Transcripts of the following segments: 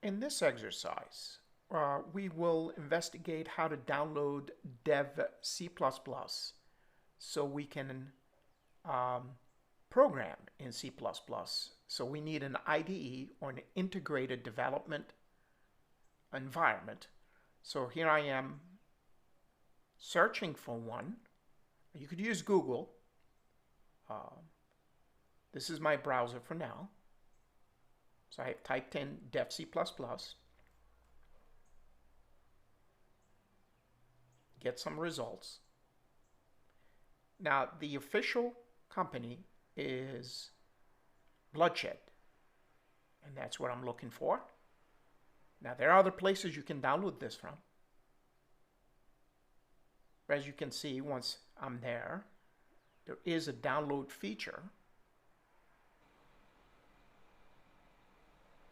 In this exercise, we will investigate how to download dev C++ so we can program in C++. So we need an IDE, or an integrated development environment. So here I am searching for one. You could use Google. This is my browser for now. So I have typed in dev C++, get some results. Now the official company is Bloodshed, and that's what I'm looking for. Now there are other places you can download this from. As you can see, once I'm there, there is a download feature.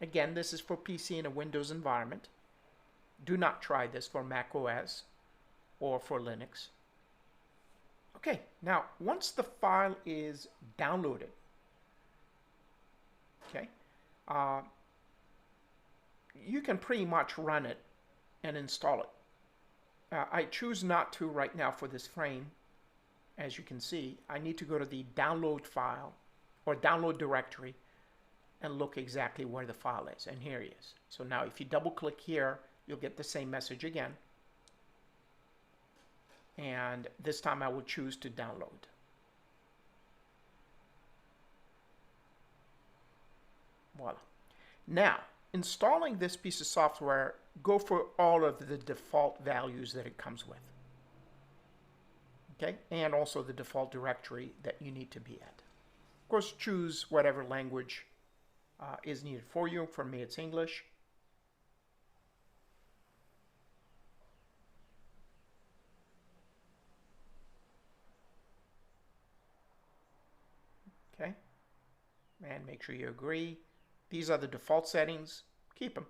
Again, this is for PC in a Windows environment. Do not try this for Mac OS or for Linux. Okay, now once the file is downloaded, okay, you can pretty much run it and install it. I choose not to right now for this frame. As you can see, I need to go to the download file or download directory and look exactly where the file is, and here he is. So now if you double click here, you'll get the same message again, and this time I will choose to download. Voila. Now, installing this piece of software, go for all of the default values that it comes with. Okay, and also the default directory that you need to be at. Of course, choose whatever language is needed for you. For me, it's English. Okay, and make sure you agree. These are the default settings. Keep them.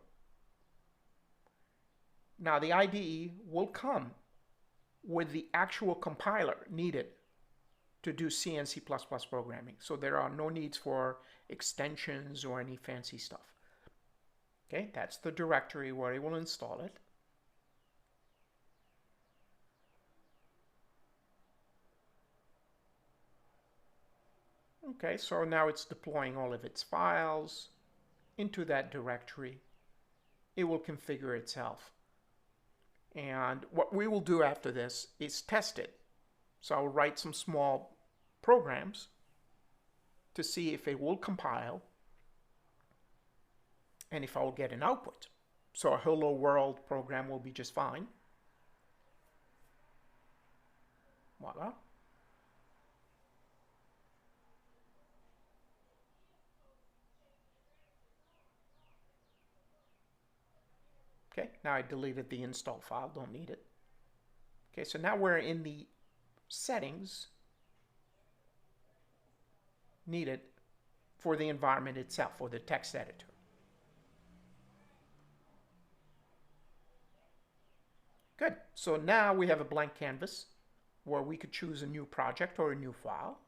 Now the IDE will come with the actual compiler needed to do C and C++ programming. So there are no needs for extensions or any fancy stuff. Okay, that's the directory where it will install it. Okay, so now it's deploying all of its files into that directory. It will configure itself. And what we will do after this is test it. So I'll write some small programs to see if it will compile and if I will get an output. So a hello world program will be just fine. Voila. Okay, now I deleted the install file, don't need it. Okay, so now we're in the settings needed for the environment itself, or the text editor. Good, so now we have a blank canvas where we could choose a new project or a new file.